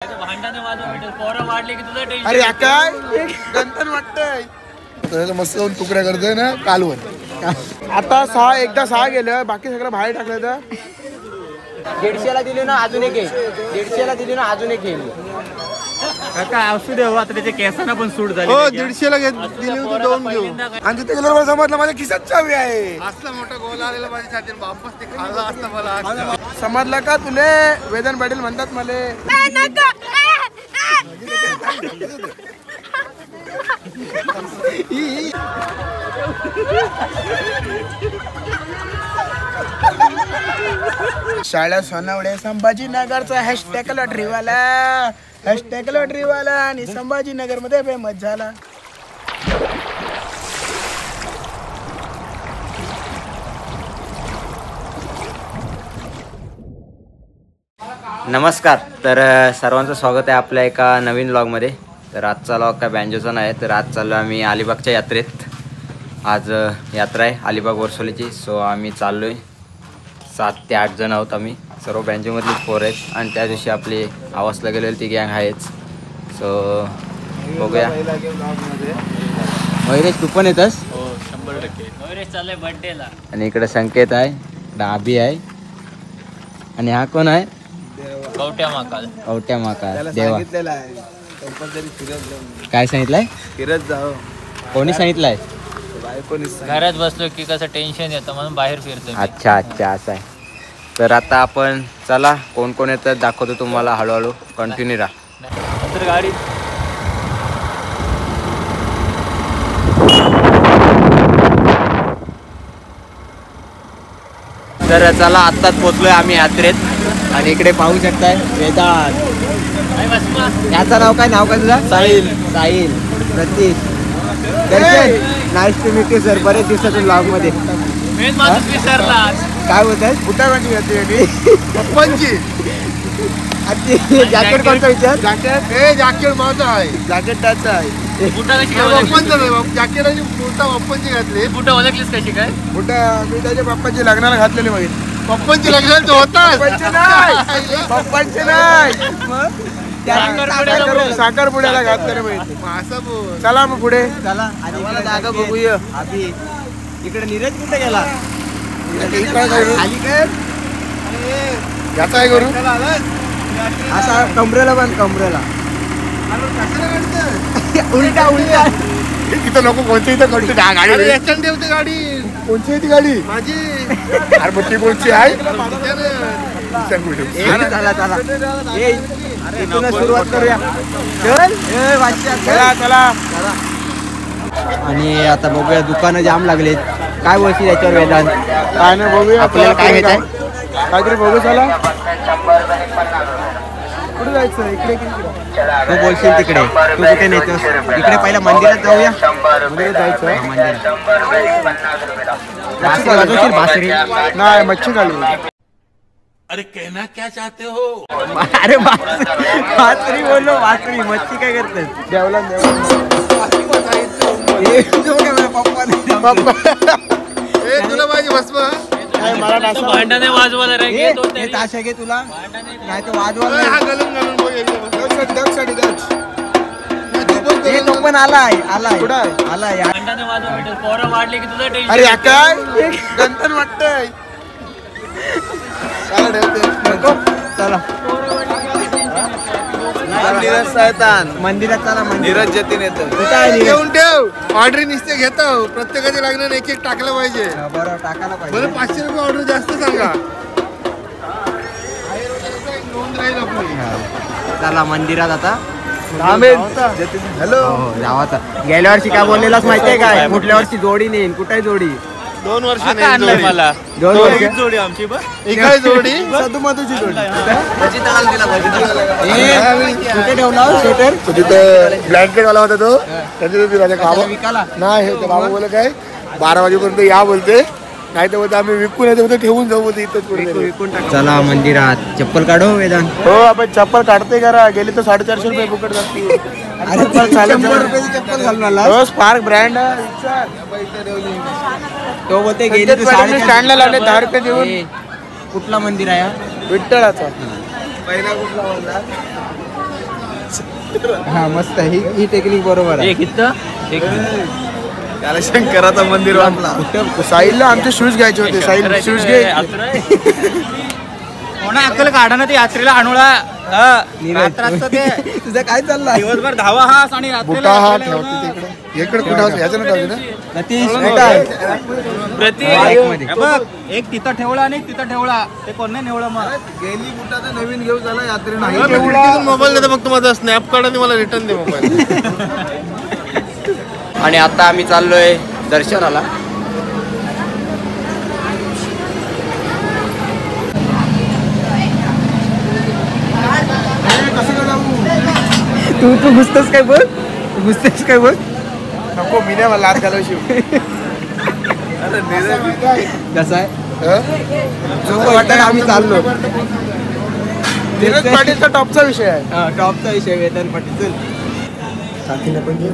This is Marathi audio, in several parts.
अरे काय गंधन वाटतंय मस्त जाऊन तुकड्या करतोय ना कालवण. आता एकदा सहा गेलं, बाकी सगळं बाहेर टाकलं तर 150ला दिली ना अजून एक येईल. 150ला दिली ना अजून एक येईल. काका असू दे, आता त्याच्या केसांना पण सूट झाली. हो 150ला दिली होती, दोन घेऊ. आणि तिथे गेल्यावर मला समजलं माझ्या खिशात चावी आहे. असला मोठा गोल आलेला माझ्या छातीत, वापस ते खाल्ला असता मला. समजलं का तुले? वेदन पाटील म्हणतात मले. शाळा सोनावडे संभाजीनगरचा हॅशटॅग लॉटरीवाला आणि संभाजीनगर मध्ये फेमस झाला. नमस्कार. तर सर्वांचं स्वागत आहे आपल्या एका नवीन व्लॉगमध्ये. तर आजचा व्लॉग काय बँजोचा नाही. तर आज चाललो आम्ही अलिबागच्या यात्रेत. आज यात्रा आहे अलिबाग वर्सोलीची. सो आम्ही चाललो आहे 7 ते 8 जण आहोत आम्ही. सर्व बँजोमधलीच पोरं आहेत आणि त्या दिवशी आपली आवासला गेलेली ती गँग आहेच. सो बघूया. मयुरेश तू पण येतस? हो 100%. मयुरेश चाललाय बर्थडेला. आणि इकडे संकेत आहे, डाबी आहे आणि हा कोण आहे? कवट्या महाकाल. देवा. काय सांगितलंय? फिरत जाऊ. कोणी सांगितलंय? घरात बसलो की कसं टेन्शन येतं म्हणून बाहेर फिरतो. अच्छा असं आहे. तर आता आपण चला कोण कोण येतं दाखवतो तुम्हाला हळूहळू. कंटिन्यू राहा. तर गाडी तर चला आत्ताच पोचलोय आम्ही यात्रेत. आणि इकडे पाहू शकताय वेदांत. याचं नाव काय तुझा? Sahil. Pratik. Nice to meet you sir. बरेच दिवसातून ब्लॉग मध्ये. काय बोलताय? कुठे पप्पांची जॅकेट कोणता विचार? जॅकेट माझा आहे. जॅकेट त्याचा आहे. जॅकेट आणि मोठा पप्पांची घातली. कुठं ओळखलीस कशी काय? मोठा मी त्याच्या पप्पांची लग्नाला घातलेली माहिती. पप्पांची लग्नाला होता. पप्पांचे नाही साखरपुड्याला घातलेली माहिती. चला मग पुढे चला. आणि इकडे जागा बघूया. इकडे नीरज कुठे गेला? याचा काय करू? असा कमरेला बांध. कमरेला उलटा इथं नको. कोणती इथं कोणती गाडी ठेवते गाडी. कोणची आहे ती गाडी? माझी. अरे मग ती कोणची आहे? चला इथूनच सुरुवात करूया. चला. आणि आता बघूया. दुकानं जाम लागलेत. काय बोलशील याच्यावर वेदांत? काय नाही बघूया. आपल्याला काय घ्यायचंय? काहीतरी बघू. चला कुठे जायचं? इकडे तू बोलशील तिकडे. तू कुठे नेतोस? इकडे पहिला मंदिरात जाऊया. मंदिरात जायचं. बासरी नाही मच्छी खाली. अरे कहना क्या चाहते हो? अरे बासरी बोललो. बासरी मच्छी काय करते? देवला तुला माझी भस्म. मला भांडणे वाजवायला रे. ताशा घे तुला. नाही तर वाजवायला. तो पण आलाय. भांडणे वाजवा भेटेल. पोरं वाढले की तुझं टेन्शन. अरे काय गंधन वाटतंय. चला मंदिरात चला. नीरज जतीन येतो. घेऊन ठेव. ऑर्डर निश्चय घेतो. प्रत्येकाच्या लग्नात एक टाकलं पाहिजे. बरं टाकायला पाहिजे. मला 500 रुपये ऑर्डर जास्त सांगा. नोंद राहील आपली. चला मंदिरात आता. हॅलो जावा आता. गेल्या वर्षी काय बोललेलाच माहितीये काय? कुठल्या वर्षी जोडी नेईन. कुठे जोडी? 2 वर्ष आणलंय मला. 2 वर्ष जोडी आमची. इकडे जोडी सदुमधूची जोडी. कुठे ठेवला स्वेटर? तिथं ब्लँकेट वाला होता तो. त्याच्या बाबा विकाला नाही. बाबा बोल काय 12 वाजेपर्यंत या बोलते. नाही तर बोलते आम्ही विकून येतो. ठेवून जाऊ बोलते इथं. चला मंदिरात. चप्पल काढो वेदांत. हो आपण चप्पल काढते करा. गेली तर 450 रुपये फुकट जाते. अरे 100 रुपयाची चप्पल घालून आला. Spark brand. तो बोलते गेले स्टँडला लावले 10 रुपये देऊन. कुठला मंदिर आहे? विठ्ठलाचा. पहिला कुठला हा मस्त ही टेक्निक बरोबर आहे. त्याला शंकराचं मंदिर वाटला. साहिलला आमचे शूज घ्यायचे होते. साहिल शूज घे. कोणा अक्कल काढा ना ते यात्रेला आणूला तुझं काय चाललंय? दिवसभर धावा हास आणि बुटा हा ठेवते तिकडे. इकडे कुठं ह्याचं नाही ठेवते ना. एक तिथं ठेवला आणि तिथं ठेवला ते कोण नाही ठेवला. मग गेली बुटाचा नवीन घेऊ झाला यात्रेला. मोबाईल देतो फक्त माझा स्नॅप कार्ड आणि मला रिटर्न दे मोबाईल. आणि आता आम्ही चाललोय दर्शनाला. तू घुसतोस काय बोल. घुसतेस काय बोल. नको मी नाही मला लाच घालव शिव. कसं आहे वाटतं आम्ही चाललो. धीरज पाटीलचा टॉपचा विषय आहे. टॉपचा विषय वेदन पाटील. काकीने पण घे.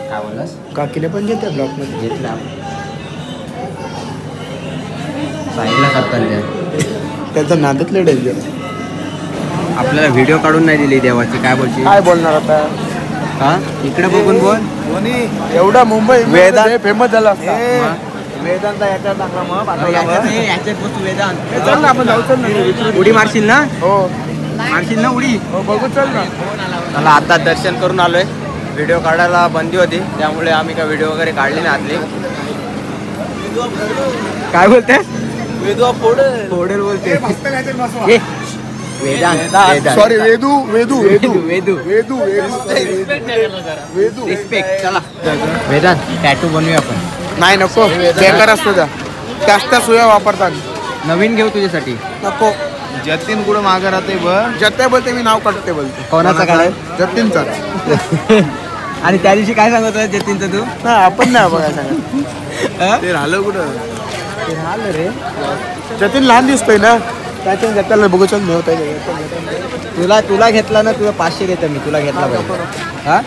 काय बोललास? काकीने पण घेते ब्लॉक मध्ये. घेतला साईडला करताना त्यांचा नादातले डेंजर. आपल्याला व्हिडिओ काढून नाही दिली देवाची. काय बोलची? काय बोलणार आता. हा इकडे बघून बोल. एवढा मुंबई वेदांत फेमस झाला असता. वेदांत याच्यात टाकला मग याच्यात बसू वेदांत. चल ना आपण जाऊ. चल ना. उडी मारशील ना? हो मारशील ना उडी? हो बघू चल ना. मला आता दर्शन करून आलोय. व्हिडिओ काढायला बंदी होती त्यामुळे आम्ही काय व्हिडिओ वगैरे काढली नाही आतली. काय बोलते? फोडेल बोलते. वेदांत सॉरी वेदू वेदू वेदू वेदू वेदू वेदू. रिस्पेक्ट. चला वेदांत टॅटू बनवूया आपण. नाही नको बेकार असतो त्या. त्या सुया वापरतात. नवीन घेऊ तुझ्यासाठी. नको. जतीन कुठं मागं राहते बघ. जत्या बोलते मी नाव काढते बोलते. कोणाचा काढाय? जतीनचा. आणि त्या दिवशी काय सांगत होता जतीनचं तू? नाही आपण नाही बघायला सांगा. ते राहिलं कुठं. राहिलं रे. जतीन लहान दिसतोय ना त्याच्या जत्याला बघू चल मिळवता. तुला घेतला ना. तुला 500 देतो मी. तुला घेतला पाहिजे. हा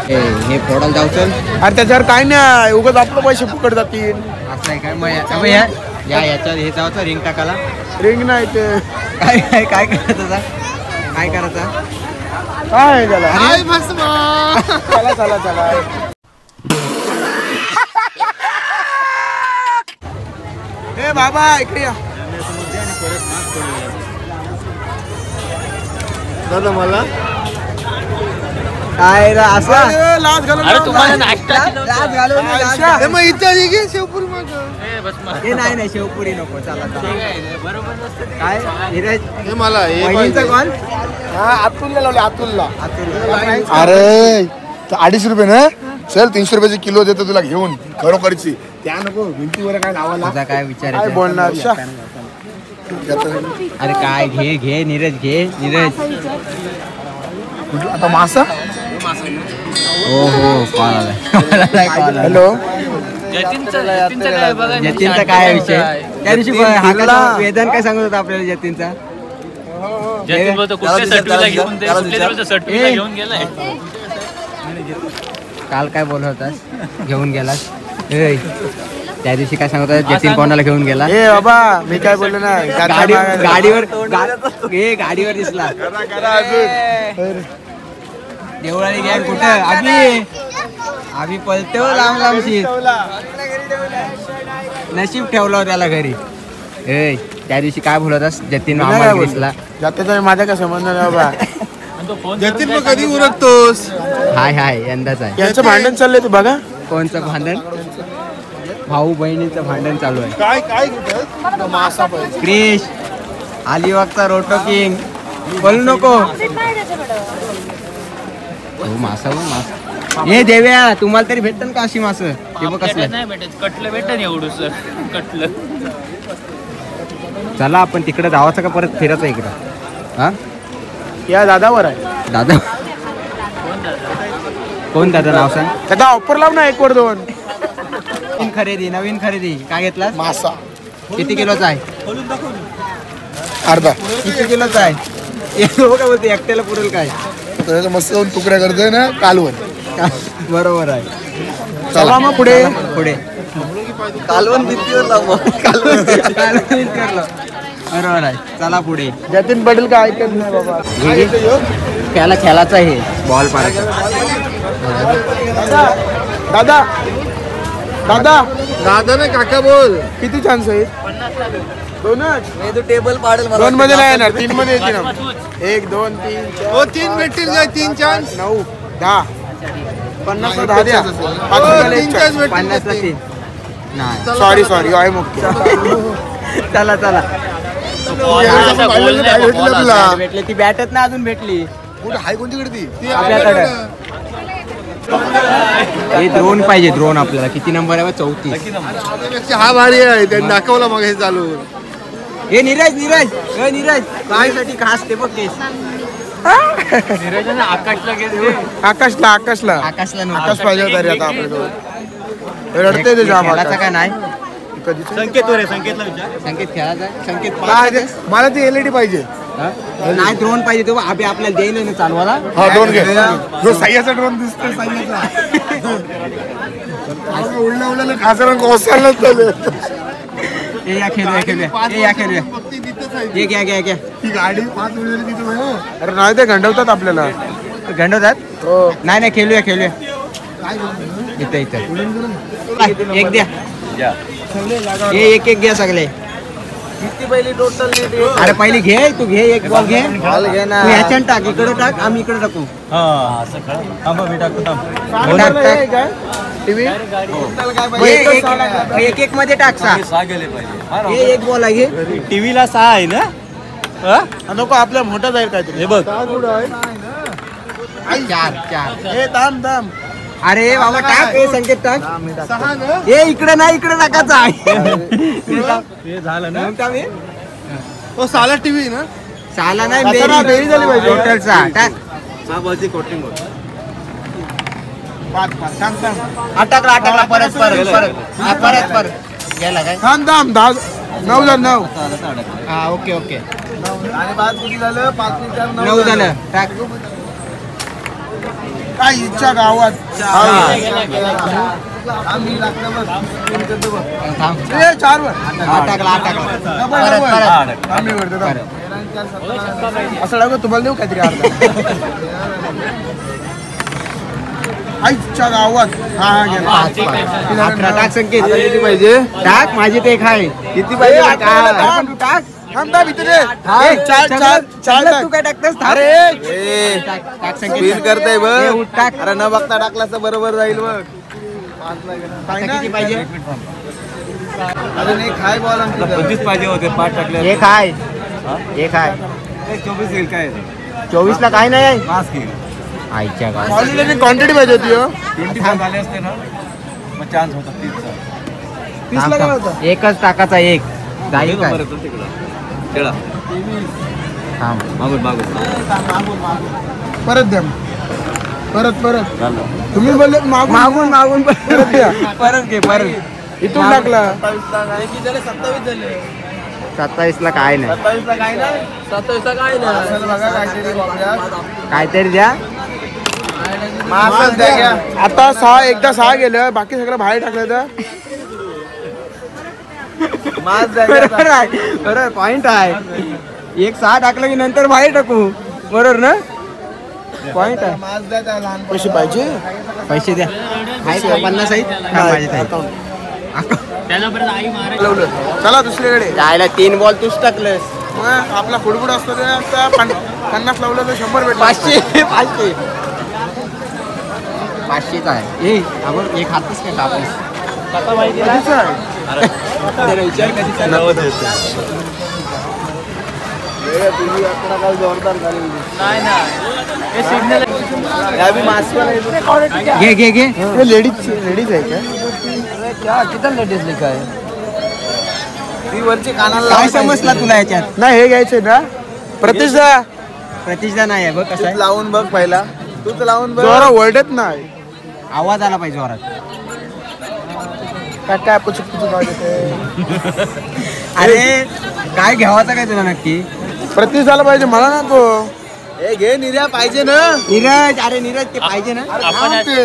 हे फोडायला जाऊ चल. अरे त्याच्यावर काय नाही उगाच आपलं पैसे फुकट जातील. असं आहे काय? मग याच्यावर हे जायचं रिंग टाकायला. रिंग नाही ते काय करायचं? काय करायचं? काय आहे त्याला. चला चला चला. ए बाबा इकडे या. दादा मला काय रा असं? अरे, लाज घालून अरे तुम्हाला लाज- नाश्ता ए, मग इथे घे शेवपूर मग. हे नाही शेवपुरी नको. चला काय धीरज हे मला हे वहिनीचं कोण? हा अतुलला लावले अतुलला. अतुल. अरे 250 रुपये ना. चल 300 रुपयाची किलो देतो तुला घेऊन. खरोखरची त्या नको भिंतीवर काय लावायला. तुझा काय विचार काय आहे? बोलणार शा. अरे काय घे नीरज नीरज. आता मासा. हो कॉल आलाय. हॅलो जतीनचा काय विषय? त्या दिवशी हाकला वेदन काय सांगत होता आपल्याला जतीनचा? काल काय बोलत होतास? घेऊन गेलास? त्या दिवशी काय सांगत होता? जतीन कोणाला घेऊन गेला? ए बाबा मी काय बोललो नाही. गाडीवर दिसला. देवळाली गॅंग कुठं? आम्ही पलते लांब लांबशी. नशीब ठेवलं त्याला घरी. त्या दिवशी काय बोलतस? जतीन आम्हाला दिसला. जात्याचा माझा काय संबंध नाही बाबा. जतीन मग कधी उरकतोस? हाय यंदाच आहे. यांचं भांडण चाललंय तू बघा. कोणचं भांडण? भाऊ बहिणीचं भांडण चालू आहे. काय काय कुठं मासा पाहिजे. क्रिश अलिबागचा रोटो किंग. बोलू नको. मासा हे देव्या तुम्हाला तरी भेटतं का अशी मासं? ते बघ कसलं नाही भेटत. कटलं भेटत एवढूस कटलं. चला आपण तिकडे जावाचं का परत फिरायचं इकडं? हा या दादावर आहे. दादा कोण दादा? नाव सांग. त्याचा ऑफर लाव ना 1 वर 2. नवीन खरेदी काय घेतला? मासा किती किलोचा आहे? अर्धा. किती किलोचा आहे? काय बोलते एकट्याला पुरेल काय? त्याचा मस्त तुकड्या करतोय ना कालवण. बरोबर आहे. चला मग पुढे पुढे कालवण भिंतीवर लाव. कालवण बरोबर आहे. चला पुढे. जतीन पटेल का ऐकत नाही बाबा. त्याला खेळायचं आहे बॉल पाडायचा. दादा दादा दादा ना काका बोल. किती चान्स आहेत? दोनच. तू टेबल पाडेल 2 मध्ये नाही येणार, 3 मध्ये येतील ना. 1 2 3 हो 3 भेटतील काय? 3 चान्स. 9 10 50 ला 10 द्या. 5 तीन चान्स भेटतील. 50 ला 3. नाही. सॉरी आहे मुख्य. चला चला. तुला भेटली ती बॅटच ना अजून भेटली कुठे हाय कोणतीकडे ती? आपल्याकडे. हे ड्रोन पाहिजे. ड्रोन आपल्याला किती नंबर आहे? 34. हा भारी आहे. त्यांनी दाखवला मग हे चालू. हे नीरज काय साठी खास ते बघ केस. आकाशला आकाशला आकाश पाहिजे होता रे आता आपल्याजवळ. रडते ते जाम खेळायचा काय नाही. संकेत संकेतला विचार. संकेत खेळायचा. संकेत मला ती एलईडी पाहिजे. नाही ड्रोन पाहिजे तो अभि आपल्याला देईल ना चालवायला. हा ड्रोन घे. जो साह्याचा ड्रोन दिसतोय साह्याचा. उडला खासरा कोसळला चालू. हे या खेळूया. हे घ्या. ती गाडी 5 मिनिटं तिथे हो. अरे नाही ते घंटवतात आपल्याला. घंटवतात. हो नाही खेळूया. इथं एक द्या. हे एक घ्या सगळे. अरे पहिली घे. तू घे एक बॉल घे. ना. तू ह्याच्यात टाक. इकडे टाक. आम्ही इकडे टाकू. मी टाकतो. टीव्ही एक मध्ये टाक. 6 गेले पाहिजे. हे एक बॉल आहे. टीव्हीला 6 आहे ना. नको आपल्या मोठा जाईल काहीतरी. हे बघ. 4. हे थांब. अरे बाबा टाक. हे संकेत टाक. 6 ना. हे इकडे नाही. इकडे टाकायचं आहे. हे झालं ना. हो साला टीव्ही ना. 6 नाही. कचरा बेरी झाली पाहिजे. टोटल 6 टाक. 6 बॉलची कोटिंग होत. 5 थांब. अटकला परत गेला काय. थांब 10 9 झालं 9. हा ओके. आणि 5 किती झालं? 5 9 झालं. टाक. काय इच्छा गावात. थांब. 4 वर. अटकला. असं लागलं तुम्हाला देऊ काहीतरी अर्धा. आईच्या गावात. हा गेला. 18 टाक. संकेत किती पाहिजे? टाक. माझी ते एक आहे. किती पाहिजे? टाक. तू टाक. थांब इथे. चार तू काय टाकतोस. अरे टाक संकेत. करताय बघ. टाक. अरे न बघता टाकलास तर बरोबर जाईल बघ. किती पाहिजे? अजून एक हाय बॉल 25 पाहिजे होते. 5 टाकले. एक आहे. 24 येईल काय. 24 ला काय नाही. 5 घेईल. आईच्या गावात. क्वांटिटी पाहिजे होती. 25 झाले असते ना मग चान्स होता 30चा. 30 ला काय होता? एकच टाकाचा. एक जाईल काय. खेळा. थांब. मागून परत द्या. परत तुम्ही बोलले मागून परत द्या. परत घे. इथून टाकला. 27 ला काय नाही. 27 ला काय नाही. बघा काहीतरी द्या. आता 6 गेलं. बाकी सगळं बाहेर टाकलं तर बरोबर पॉइंट आहे. एक 6 टाकलं की नंतर बाहेर टाकू. बरोबर ना. पॉइंट आहे. पैसे पाहिजे. पैसे द्या. आहेत का? 50 आहेत. चला दुसरीकडे. जायला 3 बॉल तूच टाकलंस. मग आपला फुडबुड असतो ते आता 50 लावलं तर 100 भेटलं. 500 आहे. एक हातच काय कापूस. कधीचं आहे? घे. हे लेडीज आहे का? किती लेडीज लिखा आहे. काय समजला तुला याच्यात. नाही हे घ्यायचे ना. प्रतिष्ठा नाही आहे. बघ कसं आहे. लावून बघ पहिला. तूच लावून बघ. जोरा ओरडत नाही. आवाज आला पाहिजे जोरात. काय पुचक अरे काय घ्यावाचा काय तुला नक्की. प्रतिष्ठा झाला पाहिजे मला नको. हे घे निर्या पाहिजे ना. नीरज. अरे नीरज ते पाहिजे ना.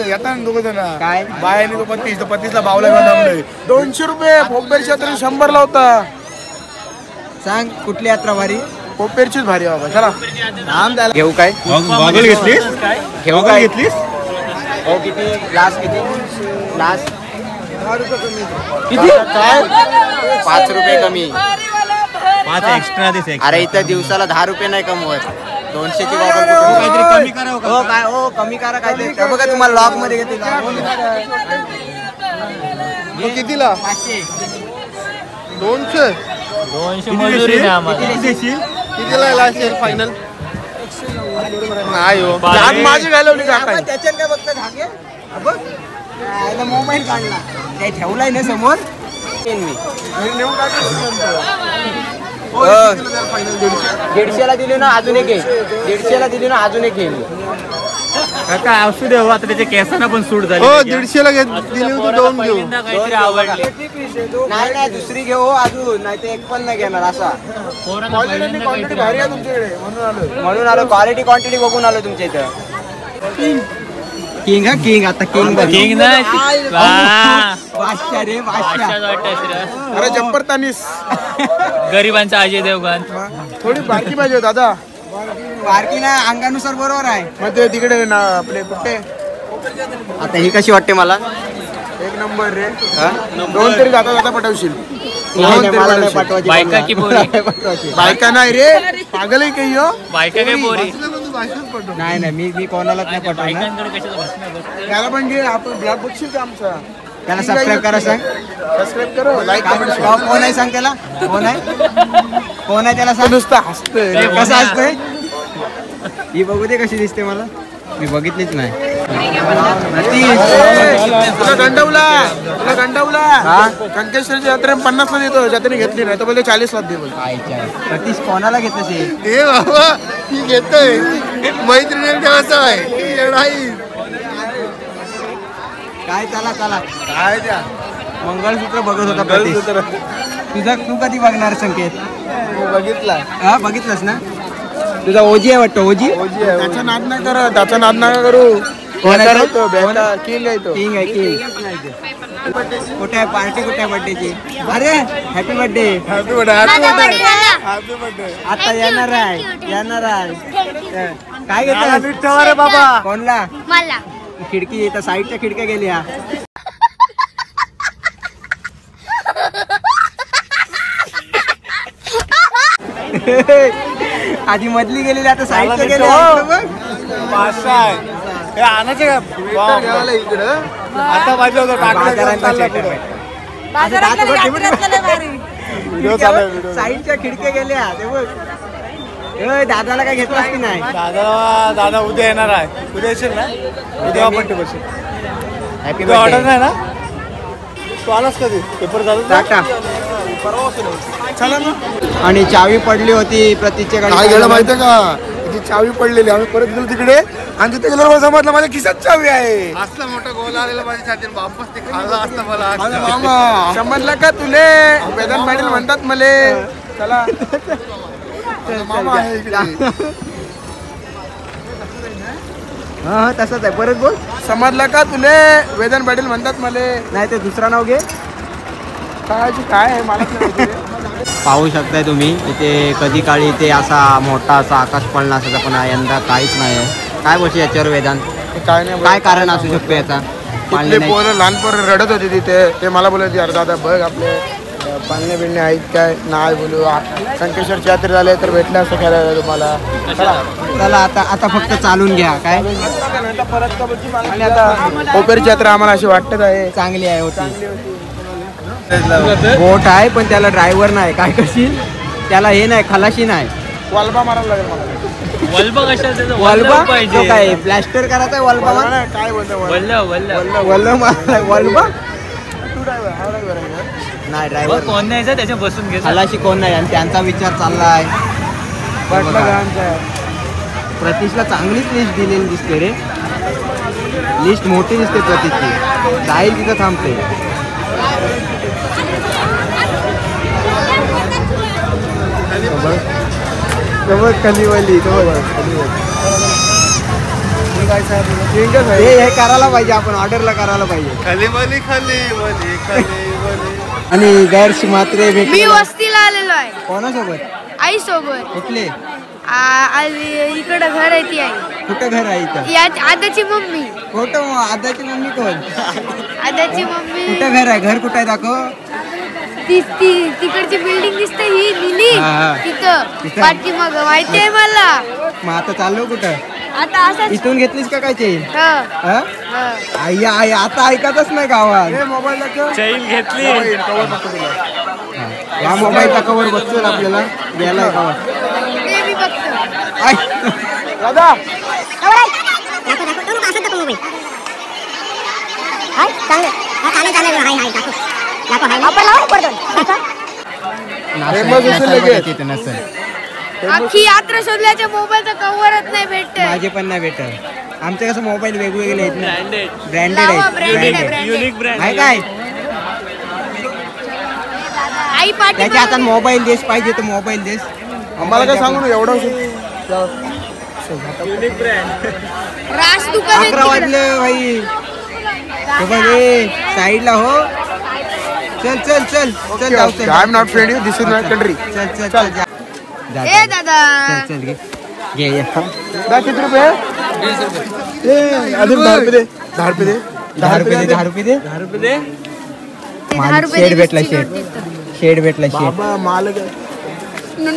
येतात दोघ जण. काय बायाने तो 35 ला बावला 200 रुपये. फोकबेर क्षेत्र 100 ला होता. सांग कुठली यात्रा भारी? कोपेरचीच भारी बाबा. चला नाम द्यायला घेऊ काय? गॉगल घेतलीस? घेऊ काय? घेतलीस? हो किती लास्ट किती? लास्ट 10 रुपये कमी. किती? काय 5 रुपये कमी. 5 एक्स्ट्रा दिस. अरे इथं दिवसाला 10 रुपये नाही कमवत. 200ची काहीतरी कमी करा हो हो काय हो कमी करा काहीतरी. ते बघा तुम्हाला लॉक मध्ये घेते. कितीला? 500. 200. 200 मजुरी नाही आम्हाला. कितीला लास्ट येईल फायनल? नाही हो. आज माझी घालवली का काय? त्याच्यात काय बघता धागे? बघ मोबाईल काढला काय ठेवलाय ना समोर. मी नेऊन टाकायची नंतर. 150ला दिली ना अजून एक घे. 150ला दिली ना अजून एक घे. काका असू दे हो, आता त्याच्या केसांना पण सूट झाली. हो 150ला दिली होती 2 घेऊ. काहीतरी आवडली. नाही नाही दुसरी घेऊ अजून नाही ते एक पण नाही घेणार असा. क्वालिटी भारी आहे तुमच्याकडे म्हणून आलो क्वालिटी क्वांटिटी बघून आलो तुमच्या इथं. किंग हा किंग आता किंग किंग नाही. बादशाह रे बादशाह. अरे जब्बर तानीस. गरिबांचा अजय देवगण. थोडी बारकी पाहिजे हो दादा. बारकी ना अंगानुसार बरोबर आहे. मग ते तिकडे ना आपले कुठे आता ही कशी वाटते मला? एक नंबर रे. 2 तरी जाता जाता पटवशील. नाही, नाही, मला नाही पाठवायची. बायका की पोरी? नाही पाठवायची. बायका नाही रे पागल आहे काही हो. बायका काय पोरी? नाही नाही मी कोणालाच नाही पाठवणार. बायकांकडे कशाला बसणं? त्याला पण घे आपण ब्लॉग बघशील का आमचा. त्याला सबस्क्राईब करा सांग. सबस्क्राईब करो लाईक कमेंट कोण आहे सांग त्याला. कोण आहे कोण आहे त्याला सांग. नुसतं हसतोय. कसं असतंय ही बघू दे कशी दिसते मला. मी बघितलीच नाही. तुला गंडवला कंकेश्वरची यात्रा 50ला देतो. त्याने घेतली नाही तर बोलते 40ला दे बोल. सतीश कोणाला घेतलं ते? हे बाबा ती घेतोय मैत्रिणी ठेवायचं आहे. काय चला चला काय द्या मंगळसूत्र बघत होता प्रतीश. तुझा तू कधी बघणार संकेत? बघितला. हा बघितलंस ना. तुझा ओजी आहे वाटतं. ओजी त्याचा नाद नाही कर. त्याचा नाद नका करू. कोण आहे तो? तो बेटा किंग आहे तो. किंग आहे किंग. कुठे आहे पार्टी? कुठे आहे बर्थडेची? अरे happy birthday. Happy birthday. Happy birthday. आता येणार आहे येणार आहे. काय घेतलं रे बाबा. कोणला? मला खिडकी इथं साईडच्या खिडक्या गेल्या. आधी मधली गेलेली आता साईडच्या गेल्या. आणायचे का इकडं. आता पाहिजे होतं साईडच्या खिडक्या गेल्या ते बघ. दादाला काय घेतलास की नाही? दादा उद्या येणार आहे. उद्या येशील ना. उद्या आपण बसेल. Happy order birthday. नाही ना. तू आलास कधी पेपर झाला टाटा. चला मग. आणि चावी पडली होती प्रतीकच्या काय गेलं गाडी. माहितीये का. ती चावी पडलेली. आम्ही परत गेलो तिकडे आणि तिथे गेलो समजलं माझ्या खिशात चावी आहे. असला मोठा गोल आलेला माझ्या छातीत वापस ते खाल्ला असता मला. अरे मामा समजलं का तुले. वेदन पाटील म्हणतात मले. चला मामा आहे इकडे. हा तसंच आहे. परत बोल. समजलं का तुले. वेदन पाटील म्हणतात मले. नाही ते दुसरा नाव घे. काय आहे मला नाही माहिती रे. पाहू शकताय तुम्ही इथे कधी काळी इथे असा मोठा असा आकाश पडला असायचा पण यंदा काहीच नाही आहे. काय बोलशील याच्यावर वेदांत? काय नाही काय कारण असू शकतो याचा? तिथले पोरं लहान पोरं रडत होते तिथे. ते मला बोलायचे यार दादा बघ आपले पाळणे बिळणे आहेत काय. नाही बोलू संकेश्वरची यात्रा झाले तर भेटलं असं खेळायला तुम्हाला. चला आता फक्त चालून घ्या. काय आणि आता कोपेरची यात्रा आम्हाला अशी वाटत आहे. चांगली आहे होती. बोट आहे पण त्याला ड्रायव्हर नाही. काय करशील त्याला? हे नाही खलाशी नाही. वालबा मारायला लागेल मला. वल्ब कशाला त्याचं? वल्बा वल्ब पाहिजे. तो काय प्लॅस्टर करायचा आहे वल्बा? नाही, काय बोलतो वल्ल वल्बा तू ड्रायव्हर हा ड्रायव्हर आहे का? नाही ड्रायव्हर कोण नाही यायचं त्याच्या बसून घे. खलाशी कोण नाही आणि त्यांचा विचार चाललाय. पटलं का आमचं? प्रतीशला चांगलीच लिस्ट दिलेली दिसते रे. लिस्ट मोठी दिसते प्रतीशची. जाईल तिथं थांबते. कलीवली हे करायला पाहिजे. आपण ऑर्डरला करायला पाहिजे. खाली खाली खाली खाली आणि गर्ष मात्रे मी भेटले वस्तीला आलेलो आहे कोणासोबत आई सोबत कुठले इकडं घर आहे ती आई कुठं घर आहे इथं या आदाची मम्मी कुठं आदाची मम्मी कोण आदाची मम्मी कुठं घर आहे घर कुठं आहे दाखव तिकडची बिल्डिंग दिसते ही लिली हा. तिथं पाठीमाग माहिती आहे मला मग आता चाललो कुठं आता असंच इथून घेतलीस का काय चेन हा. आई आई आता ऐकतच नाही गावात मोबाईल चैन घेतली या मोबाईलचा कवर बघतो आपल्याला गेलाय गावात ते मी बघतो आय. दादा फेमस असेल लगेच. तिथं नसेल. अख्खी यात्रा शोधल्याच्या मोबाईलचा कव्हरच नाही भेटत माझे पण नाही भेटत आमचे कसं मोबाईल वेगवेगळे आहेत ना ब्रँडेड लावा, आहेत branded आहे, branded. युनिक ब्रँड आहे काय आई त्याच्या पाठी हातात मोबाईल देस पाहिजे तर मोबाईल देस आम्हाला काय सांगू ना एवढं रास दुकान आहे 11 तिकडं. वाजले भाई तो बघ साईडला हो चल चल चल चल जाऊ चल I am not friend this is my country. चल चल चल जा. जा, ए जा. दादा चल चल घे घे ये. दा किती रुपये अजून 10 रुपये दे 10 रुपये दे 10 रुपये दे 10 रुपये दे ते 10 मालिक रुपये शेड देण्याची भेटला नोट शेड देतं. शेड भेटला शेड बाबा मालक आहे. घे, घे,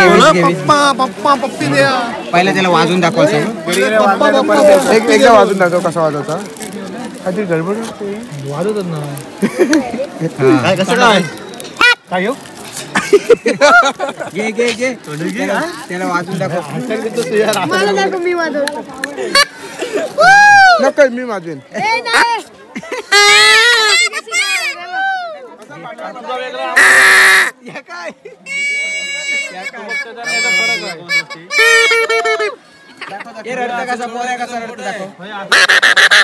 वीस, घे, वीस. पप्पा पप्पी द्या पहिला त्याला वाजून दाखव सांग एकदा वाजून दाखव कसा वाजवता काहीतरी गडबड वाजवतात ना हा. कसं काय काय हो घे घे घे त्याला वाजून दाखव मला दाखव मी वाजवतो नका मी वाजवेन. ए नाही हे रडतं कसा पोऱ्या कसा रडतं दाखव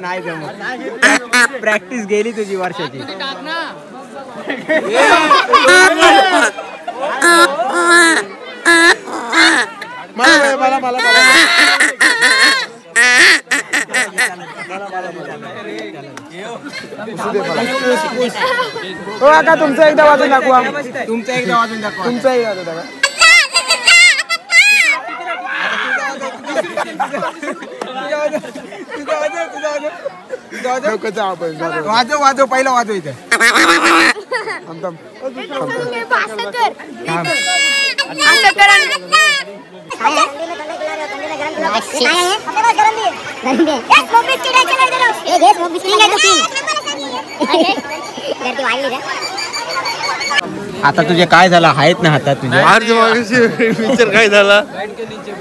नाही जमत प्रॅक्टिस गेली तुझी वर्षाची मला हो काका तुमचं एकदा वाजून दाखवा तुमचं एकदा वाजून दाखवा तुमचं एकदा वाजून दाखवा डोक्याचं आपण जाऊ. वाजव वाजव पहिला वाजव इथं थांब, थांब. असं कर असं करा आता तुझे काय झालं आहेत ना हातात तुझ्या मार्च मागाशी पिक्चर काय झाला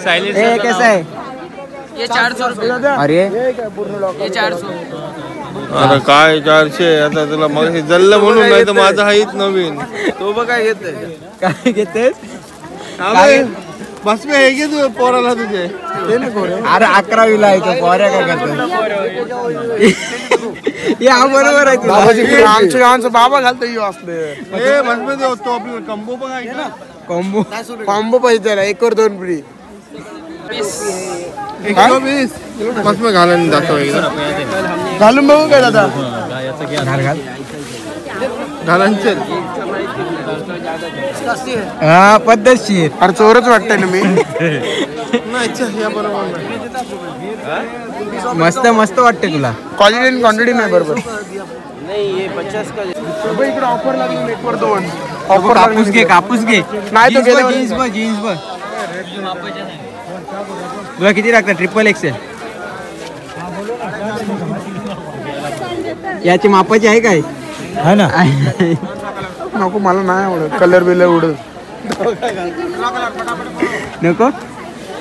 हे कसं आहे अरे अरे काय 400 आता तुला मग जल्ल म्हणून नाही तर माझा हाईच नवीन तो बघ काय घेत काय घेतेस बस मी हे घे तू पोराला तुझे अरे 11वीला आहे तो पोऱ्या काय करतो या बरोबर आहे तुला आमचं बाबा घालतो यो असले ए बस मी तो आपला कंबो पण आहे ना कॉम्बो कॉम्बो पाहिजे त्याला 1 वर 2 फ्री 120 बस मी घालून दाखव एकदा घालून बघू काय दादा घाल घाल घालून चल हा पद्धतशीर अरे चोरच वाटतंय ना मी नाही चल या बरोबर मस्त मस्त वाटते तुला क्वालिटी आणि क्वांटिटी नाही बरोबर इकडे ऑफर लागली 1 वर 2 ऑफर कापूस घे कापूस घे नाही तो गेल्या जीन्स बघ जीन्स बघ तुला किती लागतं XXL याची मापाची आहे काय हा ना नको मला नाही आवडत कलर बिलर उडत नको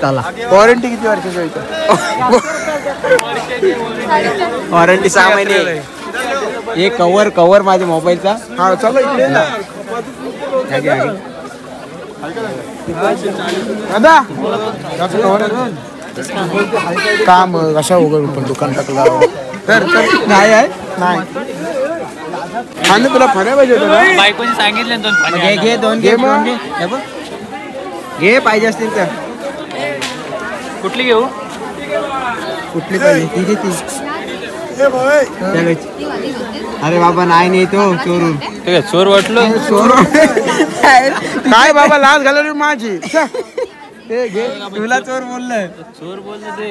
चला वॉरंटी किती वर्षाची आहे वॉरंटी 6 महिने एक कवर माझ्या मोबाईलचा हा चला इकडे ना आगे आगे दादा काम कशा उघड पण दुकान टाकलं तर नाही आहे नाही आणि तुला फण्या पाहिजे होतं ना बायकोने सांगितले घे घे दोन घे घे मग. दोन घे हे बघ. घे पाहिजे असतील तर कुठली घेऊ? कुठली पाहिजे? ती ए भाई अरे बाबा नाही तो चोरून. ठीक आहे, चोर वाटलं. चोर काय बाबा लाज घालवली माझी. ते घे. तुला चोर बोललं. चोर बोललं ते.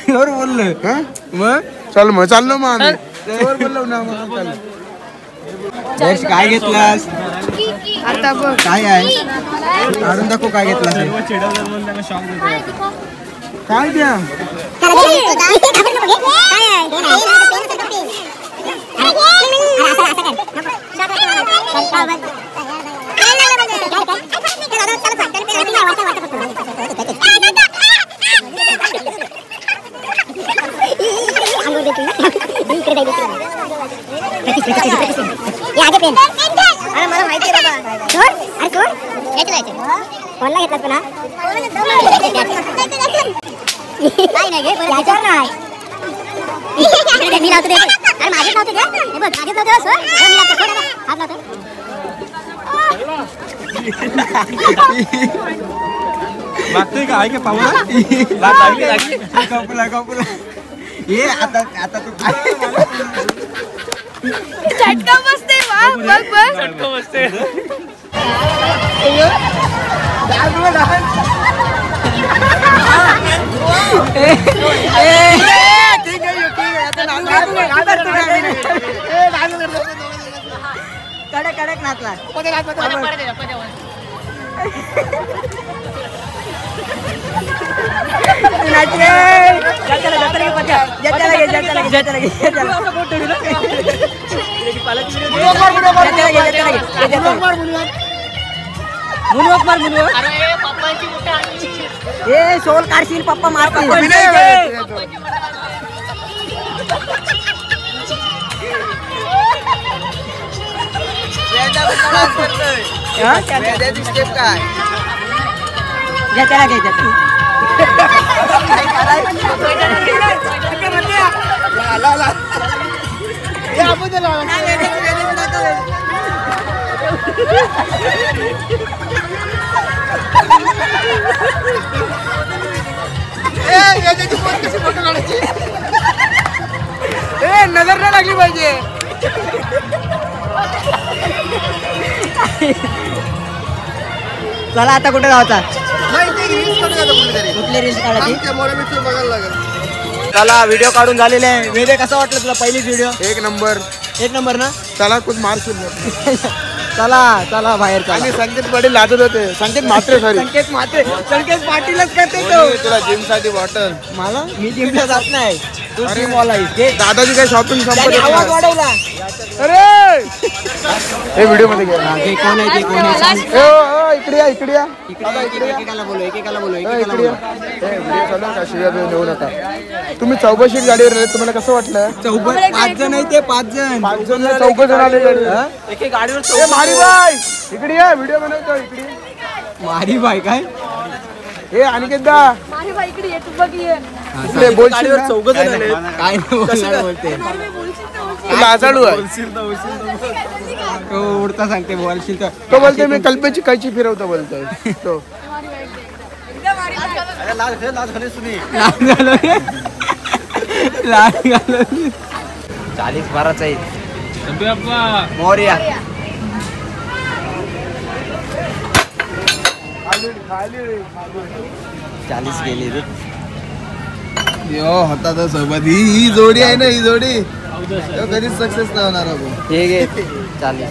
चोर बोललं. हा? मग चल मग चाललो मग आम्ही. चोर बोललो ना मग चाललो. यश काय घेतलास? आता बघ काय आहे काढून दाखव काय घेतलास. काय द्या अरे मला माहिती आहे बाबा. चोर? अरे चोर? कोणला घेतलास पुन्हा? काय नाही घे, चोर नाही. मी लावतो दे. अरे माझेच लावतो दे. हे बघ माझेच लावतो सर. मी लावतो थोडा हात लावतो. मागतोय का? आहे का पाहू? कपला ये आता तू झटका बसते. बघ चटका बसते. कडक नाचला. सोल काढशील पप्पा मारतील. नजर नाही लागली पाहिजे. चला आता कुठे जायचा? कुठले रील्स काढायची? चला व्हिडिओ काढून झालेले आहे. वेदे कसं वाटलं तुला पहिलीच व्हिडिओ? एक नंबर. एक नंबर ना. चला कुछ मारशील. चला बाहेर आणि संकेत पाटील लाजत होते. संकेत म्हात्रे सॉरी. संकेत पाटीलच करते तो. तुला जिम साठी बॉटल. मला मी जिमला जात नाही. तू जिम वाला आहेस. दादाची काय शॉपिंग संपत आवाज वाढवला. अरे हे व्हिडिओ मध्ये घे. कोण आहे ते कोण आहे? इकडे या इकडे या. एकेकाला बोलू एकेकाला बोलू इकडे या. व्हिडिओ चालू आहे का? शिव्या देऊ नका. तुम्ही 64 गाडीवर आले. तुम्हाला कसं वाटलं? 5 जण आहे ते 5 जण. 5 जण 4 जण आले गाडीवर. एके गाडीवर ए मारी बाय इकडे या. व्हिडिओ बनवतो इकडे. मारी बाय काय? हे अनिकेत दा माझ्या बाई इकडे ये, तू बघ ये. इकडे बोलशील ना? 4 जण आले. काय बोलणार बोलते. तू लाजाळू आहे. तो उडता सांगते बोलशील तर. तो बोलते मी कल्पेची कैची फिरवतो बोलतोय तो. लाल घालवली. 40 12चा आहे. मोरया. चाळीस गेली रे. हातात सोबत ही जोडी आहे ना. ही जोडी कधीच सक्सेस नाही होणार आपण. हे घे 40.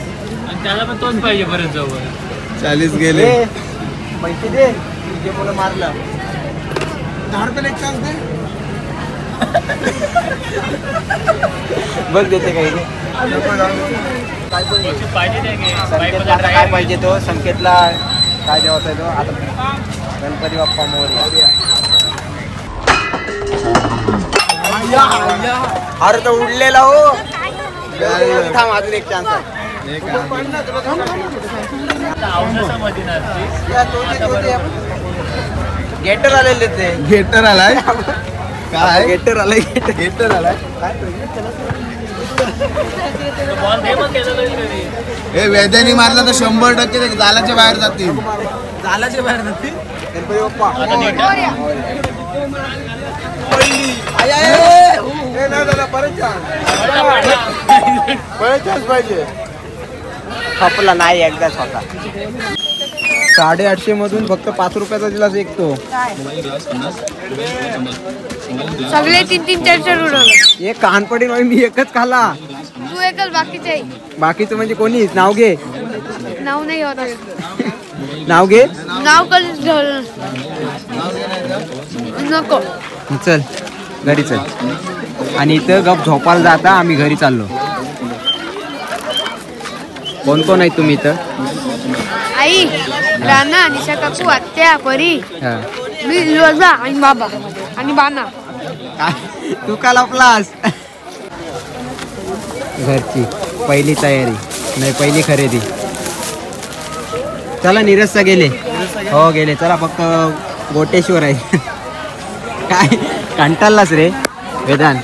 त्याला पण तोच पाहिजे परत जवळ. 40 गेले. पैसे दे. जे मुलं मारलं 10 रुपये एक तास दे. बघ देते काही संकेतला आता काय पाहिजे तो. संकेतला काय द्यावाचा आहे तो आता. गणपती बाप्पा मोरया. अरे तो उडलेला हो. थांब अजून एक चान्स आहे. गेटर आलेले ते. गेटर आलाय. काय गेटर आलाय. गेटर आलाय. हे वेद्यानी मारला तर 100% ते जालाच्या बाहेर जातील. झालाचे बाहेर जातील. गणपती बाप्पा दादा परत पाहिजे खपला नाही एकदा स्वतः 850 मधून फक्त 5 रुपयाचा दिलास एक तो सगळे 3-3 4-4 उडवलं. एक कानपडी मी एकच खाला. तू एकच बाकीचे बाकीचं म्हणजे कोणी नाव घे. नाव नाही होत. नाव घे. नाव कधीच ठेवलं नको. चल घरी चल. आणि इथं गप झोपायला जाता आम्ही घरी चाललो. कोण कोण आहे तुम्ही इथं? आई, राणा, निशा काकू, आत्या, परी, हा. मी, लोजा आणि बाबा आणि बाना. तू का लपलास? घरची पहिली तयारी नाही पहिली खरेदी. चला नीरजचा गेले. हो गेले. चला फक्त गोटेश्वर आहे. काय कंटाळलास रे वेदांत?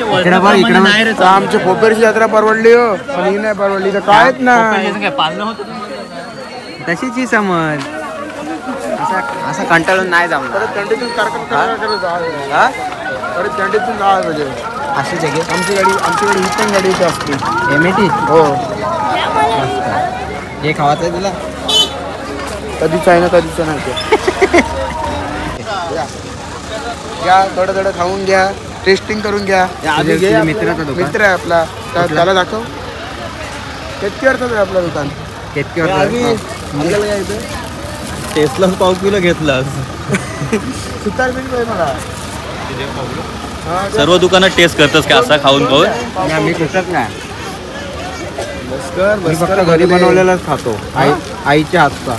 इकडं बघ इकडं. आमची पोपेरची यात्रा परवडली हो पण ही नाही परवडली तर कायच ना. तशीच ही समज. असं कंटाळून नाही जमणार. परत थंडीतून परत थंडीतून जावं म्हणजे अशी जगे आमची गाडी ही पण गाडी इथे असते. एमएटी हो हे खावाचं आहे तुला? कधीच आहे ना कधीच नाही ते. घ्या थोडं थोडं खाऊन घ्या टेस्टिंग करून घ्या. तुझ्या मित्राचा दुकान? मित्र आहे आपला त्याला दाखव. केतकीवरच आहे आपलं दुकान. केतकीवर टेस्टला पाव किलो घेतला. सुतार बिल आहे मला. सर्व दुकानात टेस्ट करतस का असा खाऊन पाहून? मी कुठंच नाही. मी फक्त बसकर घरी बनवलेलाच खातो. आईच्या हातचा.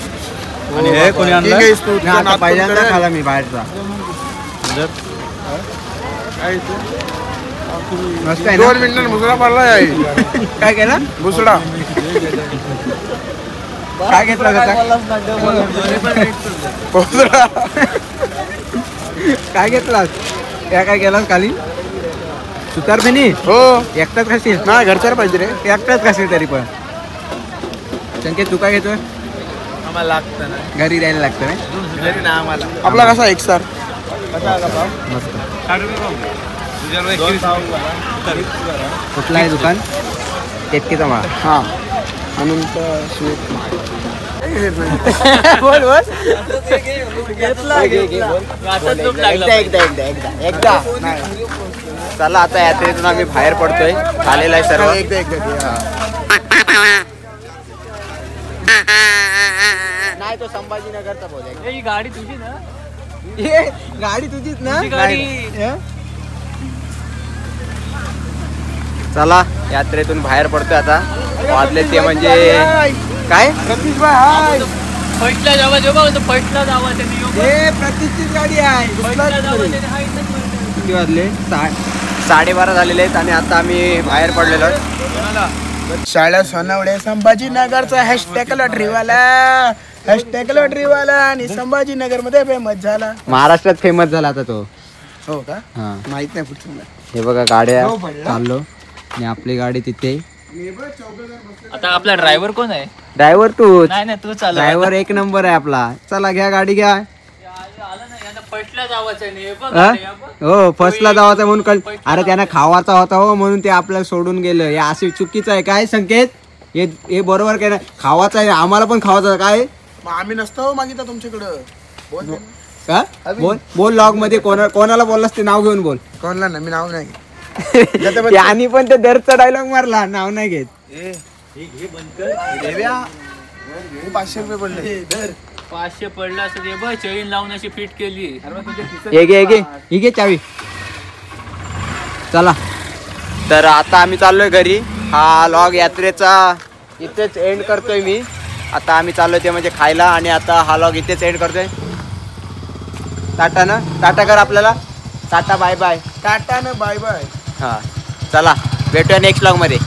आणि हे कोणी आणलं? ठीक आहे, तू नाही, आता पहिल्यांदा करेल. खाला मी बाहेरचा. मस्त आहे 2 ना? मिनिटांनी मुसळा पडला आहे. काय केलं? मुसळा काय घेतलं होता? मुसळा काय घेतलास? त्या काय केलास खाली? सुतारफेनी हो एकटाच खाशील? नाही घरच्याला पाहिजे रे. एकटाच खाशील तरी पण. संकेत तू काय घेतोय? आम्हाला लागतं ना घरी द्यायला लागतं ना? घरी ना आम्हाला. आपला कसा एकसार मस्त. कुठलं आहे दुकान? केतकीचा माळ. हा म्हणून बोल बोल. एकदा चला आता यात्रेतून आम्ही बाहेर पडतोय. आलेला आहे सर्व. नाही तो संभाजीनगरचा बोल. ही गाडी तुझी ना? गाडी तुझीच ना? गाडी. चला यात्रेतून बाहेर पडतोय आता. वाजले ते म्हणजे काय? रतीशभाई हाय. फैटला जावा जेव्हा फैटला जावा त्यांनी प्रतीकचीच गाडी आहे. किती वाजले? 12:30 झालेले आहेत आणि आता आम्ही बाहेर पडलेलो आहोत. शाळा सोनवडे संभाजीनगरचा हॅशटॅग लॉटरीवाला आणि संभाजीनगर मध्ये फेमस झाला. महाराष्ट्रात फेमस झाला आता तो. हो का? हा माहित नाही पुढचं मला. हे बघा गाड्या चाललो आणि आपली गाडी तिथे. आता आपला ड्रायव्हर कोण आहे? ड्रायव्हर तू. नाही तू चालव. ड्रायव्हर एक नंबर आहे आपला. चला घ्या गाडी घ्या. फैटला जावाचं आहे. हो फर्स्टला जावाचा म्हणून अरे त्यांना खावाचा होता हो म्हणून ते आपल्याला सोडून गेलं. हे असे चुकीचं आहे काय संकेत? हे बरोबर काय? खावाचा आहे आम्हाला पण खावाचा काय? मग आम्ही नसतो मागितलं तुमच्याकडं. बोल का? बोल लॉग मध्ये कोणाला बोललास ते नाव घेऊन बोल. कोणला ना मी नाव नाही. आणि पण ते दरचा डायलॉग मारला. नाव नाही घेत. 500 रुपये पडले. 500 पडला असं ते बघ चैन लावून अशी फिट केली. ही घे चावी. चला तर आता आम्ही चाललोय घरी. हा लॉग यात्रेचा इथेच एंड करतोय मी. आता आम्ही चाललोय ते म्हणजे खायला आणि आता हा लॉग इथेच एंड करतोय. टाटा ना? टाटा कर आपल्याला. Tata bye bye. टाटा ना बाय बाय. हा चला भेटूया नेक्स्ट लॉग मध्ये.